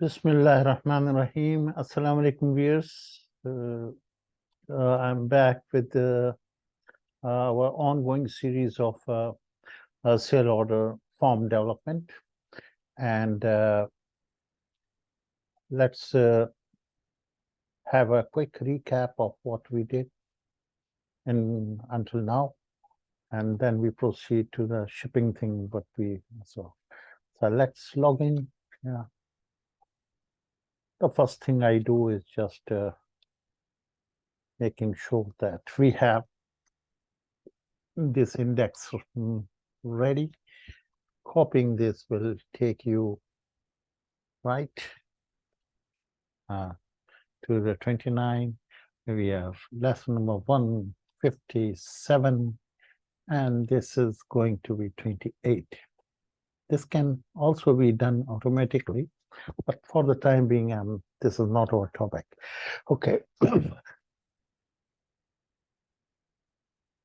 Bismillahirrahmanirrahim. Assalamu alaikum viewers. I'm back with our ongoing series of sale order form development, and let's have a quick recap of what we did until now, and then we proceed to the shipping thing. So let's log in. Yeah. The first thing I do is just making sure that we have this index ready. Copying this will take you right to the 29. We have lesson number 157, and this is going to be 28. This can also be done automatically, but for the time being, this is not our topic. Okay.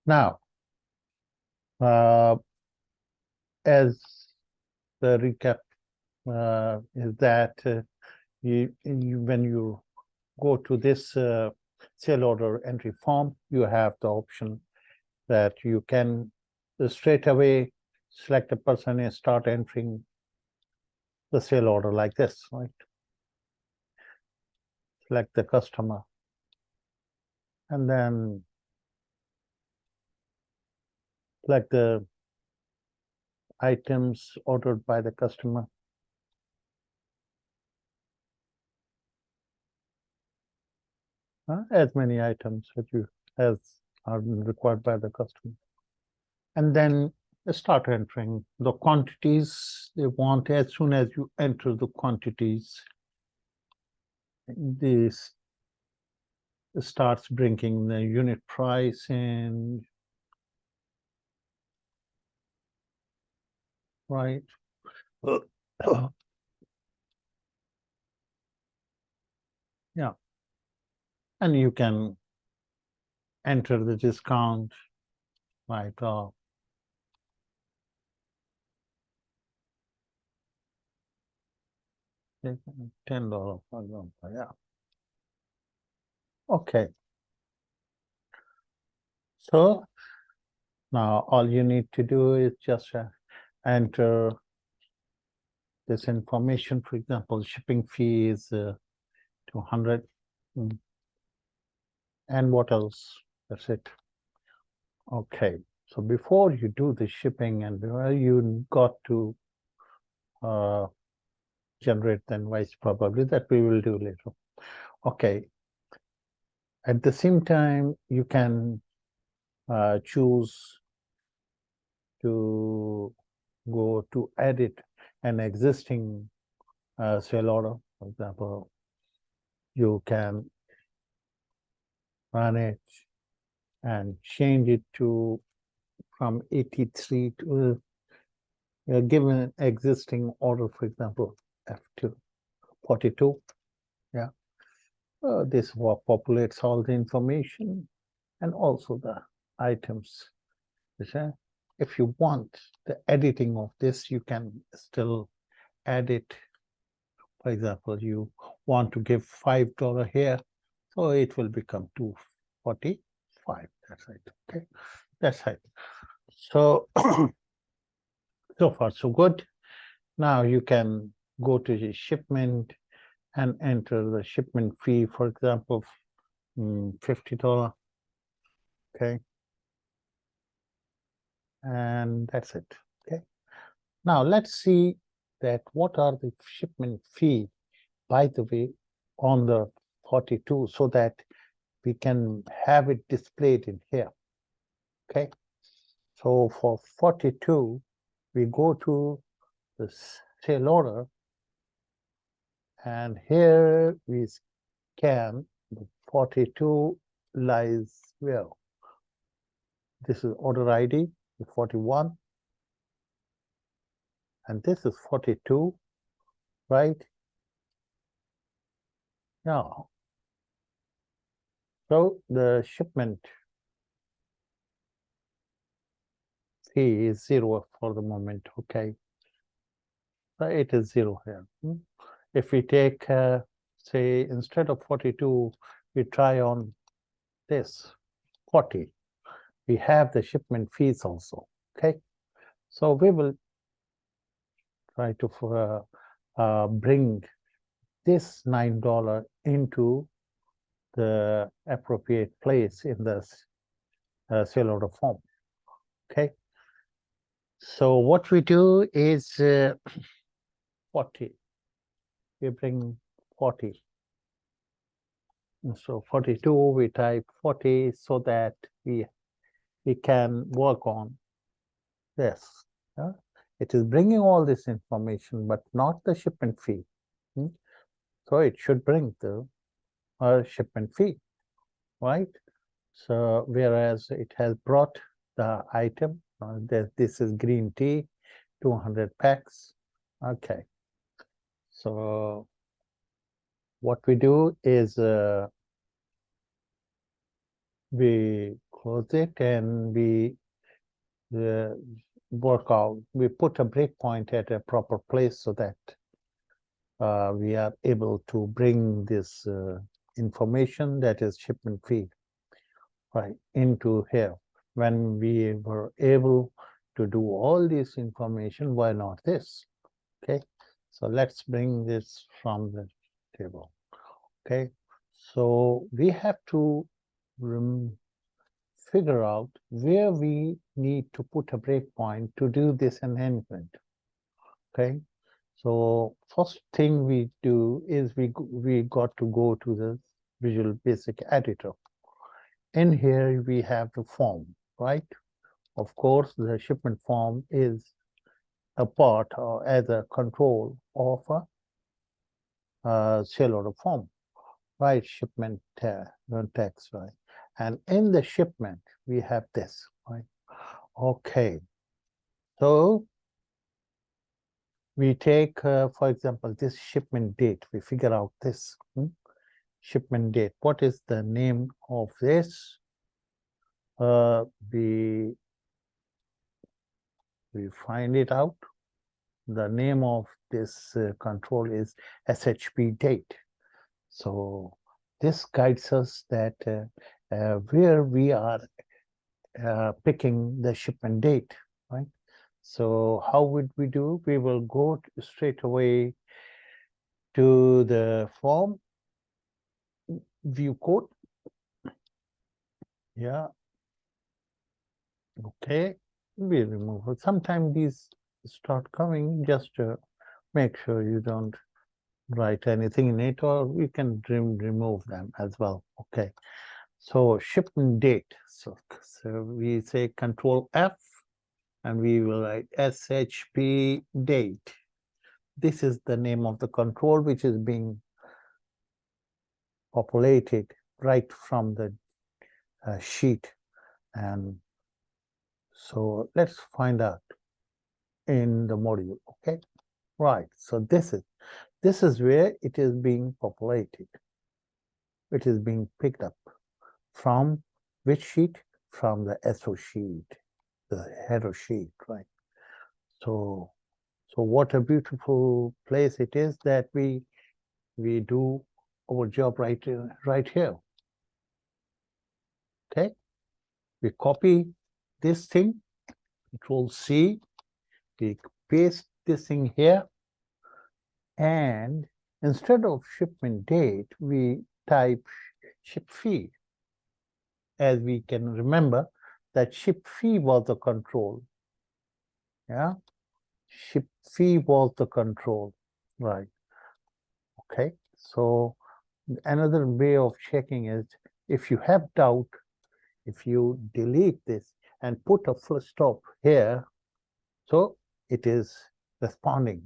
Now, as the recap is that when you go to this sale order entry form, you have the option that you can straight away select a person and start entering the sale order like this, right? Select the customer, and then select the items ordered by the customer. As many items as are required by the customer. And then start entering the quantities they want. As soon as you enter the quantities, this starts bringing the unit price in, right? Yeah. And you can enter the discount, right? $10, for example, yeah. Okay. So now all you need to do is just enter this information. For example, shipping fee is 200. And what else? That's it. Okay. So before you do the shipping, and you got to generate the invoice, probably that we will do later. Okay. At the same time, you can choose to go to edit an existing sale order. For example, you can run it and change it to from 83 to given an existing order, for example, F2 42. Yeah. This populates all the information and also the items. If you want the editing of this, you can still add it. For example, you want to give $5 here, so it will become 245. That's right. Okay, that's right. So so far so good. Now you can go to the shipment and enter the shipment fee, for example, $50. Okay, and that's it. Okay, now let's see that what are the shipment fee, by the way, on the 42, so that we can have it displayed in here. Okay, so for 42, we go to the sale order, and here we scan the 42 lies where? This is order ID, 41, and this is 42, right? Now, so the shipment fee is 0 for the moment, okay? So it is 0 here. if we take, say, instead of 42, we try on this 40. We have the shipment fees also, okay? So we will try to bring this $9 into the appropriate place in the sale order form, okay? So what we do is 40. We bring 40. So 42, we type 40 so that we can work on this. It is bringing all this information, but not the shipment fee. So it should bring the shipment fee, right? So whereas it has brought the item, this is green tea, 200 packs. Okay. So what we do is we close it and we work out, we put a breakpoint at a proper place so that we are able to bring this information, that is shipment fee, right, into here. When we were able to do all this information, why not this? Okay, so let's bring this from the table. Okay, so we have to figure out where we need to put a breakpoint to do this enhancement. Okay, so first thing we do is we got to go to the Visual Basic Editor. In here we have the form, right? Of course, the shipment form is a part or as a control of a sale order form, right? Shipment text, right? And in the shipment, we have this, right? Okay, so we take, for example, this shipment date. We figure out this shipment date. What is the name of this? We find it out. The name of this control is SHP date. So this guides us that where we are picking the shipment date, right? So how would we do? We will go straight away to the form, view code. Yeah. Okay. We remove it. Sometimes these start coming, just to make sure you don't write anything in it, or we can remove them as well. Okay. So shipment date. So we say Control F and we will write SHP date. This is the name of the control which is being populated right from the sheet. And so let's find out in the module. Okay, right. So this is where it is being populated. It is being picked up from which sheet? From the SO sheet, the header sheet, right? So what a beautiful place it is that we do our job right here. Okay, we copy this thing, Control C, we paste this thing here, and instead of shipment date, we type ship fee. As we can remember that ship fee was the control. Yeah, ship fee was the control, right? Okay, so another way of checking is if you have doubt, if you delete this and put a full stop here, so it is responding.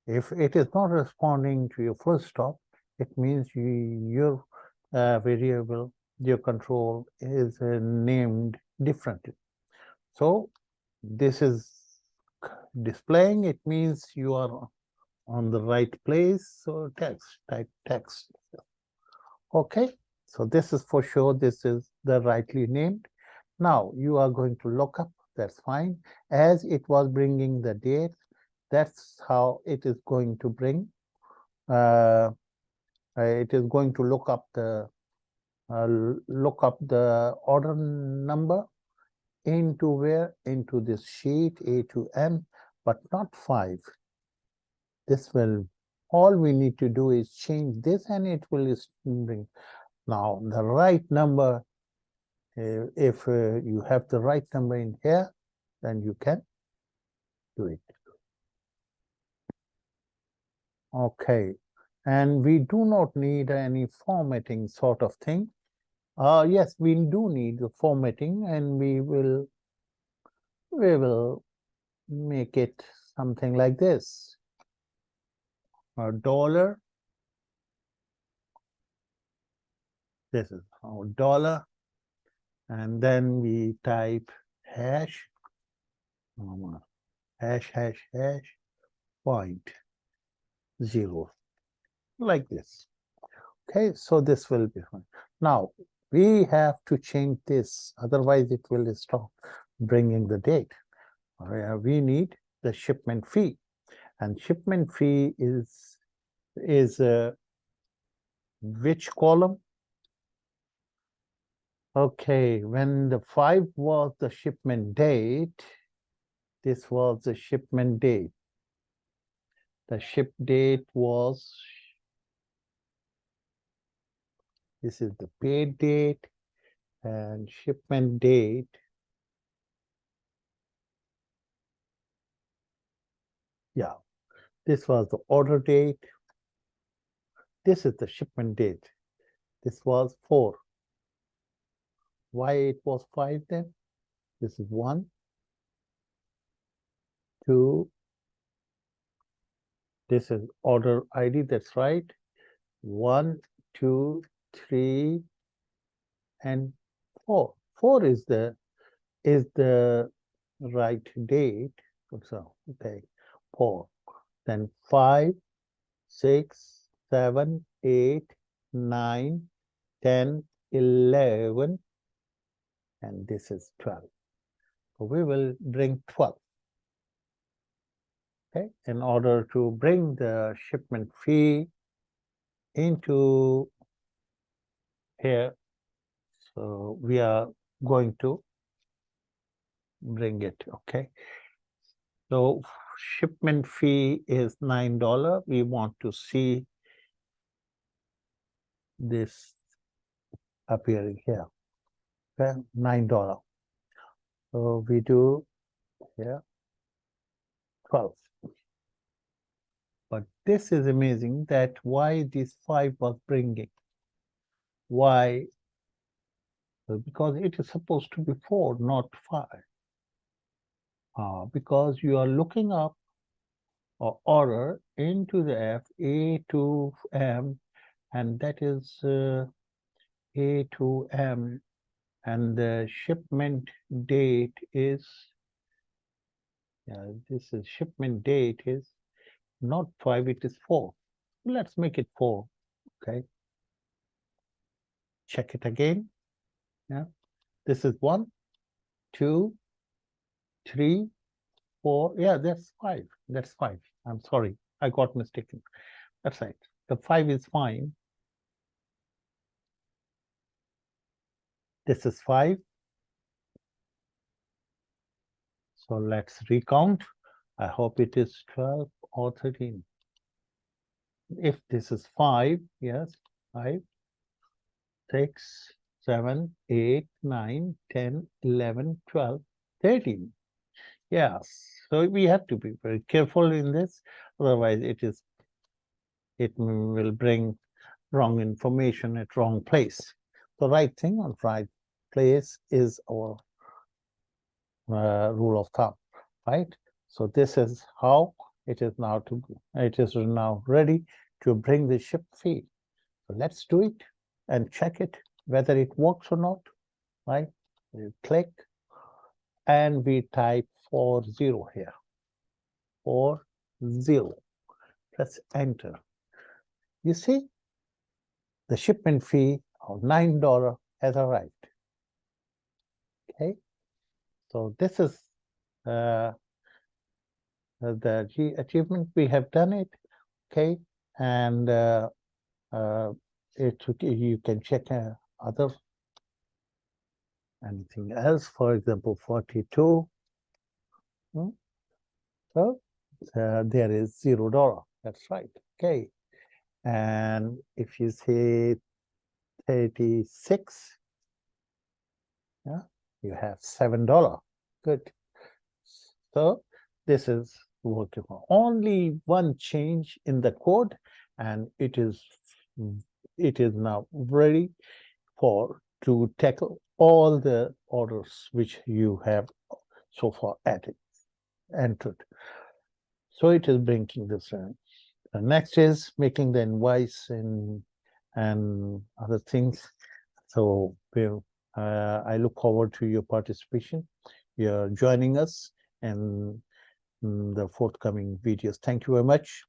If it is not responding to your full stop, it means your variable, your control is named differently. So this is displaying, it means you are on the right place. So type text. Okay, so this is for sure, this is the rightly named. Now you are going to look up, that's fine. As it was bringing the date, that's how it is going to bring it is going to look up the order number into where? Into this sheet A to M, but not 5. This will, all we need to do is change this and it will bring. Now the right number, if you have the right number in here, then you can do it. Okay, and we do not need any formatting sort of thing. Yes, we do need the formatting, and we will make it something like this. A dollar. This is our dollar, and then we type hash, hash, point 0, like this. Okay, so this will be fine. Now we have to change this, otherwise it will stop bringing the date. We need the shipment fee, and shipment fee is which column? Okay, when the 5 was the shipment date, this was the shipment date. The ship date was, this is the paid date, and shipment date. Yeah, this was the order date. This is the shipment date. This was 4. Why it was 5 then? This is 1, 2. This is order ID, that's right. 1, 2, 3, and 4. 4 is the right date. So okay, 4. Then 5, 6, 7, 8, 9, 10, 11, and this is 12. So we will bring 12. Okay, in order to bring the shipment fee into here, so we are going to bring it. Okay, so shipment fee is $9. We want to see this appearing here. Okay, $9. So we do here 12. But this is amazing that why this 5 was bringing. Why? Because it is supposed to be 4, not 5. Because you are looking up or order into the F, A to M, and that is A to M, and the shipment date is, this is shipment date is not 5, it is 4. Let's make it 4. Okay. Check it again. Yeah. This is 1, 2, 3, 4. Yeah, that's 5. That's 5. I'm sorry. I got mistaken. That's right. The 5 is fine. This is 5. So let's recount. I hope it is 12 or 13. If this is 5, yes, 5, 6, 7, 8, 9, 10, 11, 12, 13. Yes, so we have to be very careful in this, otherwise it will bring wrong information at wrong place. The right thing on right place is our rule of thumb, right? So this is how it is now ready to bring the ship fee. So let's do it and check it whether it works or not, right? We click and we type 40 here. 40. Press enter. You see, the shipment fee of $9 has arrived. Okay, so this is the achievement. We have done it. Okay, and you can check other anything else. For example, 42. So there is $0. That's right. Okay. And if you say 36, yeah, you have $7. Good. So this is working on only one change in the code, and it is now ready to tackle all the orders which you have so far entered. So it is bringing this in. The next is making the invoice and other things. So I look forward to your participation. You're joining us in the forthcoming videos. Thank you very much.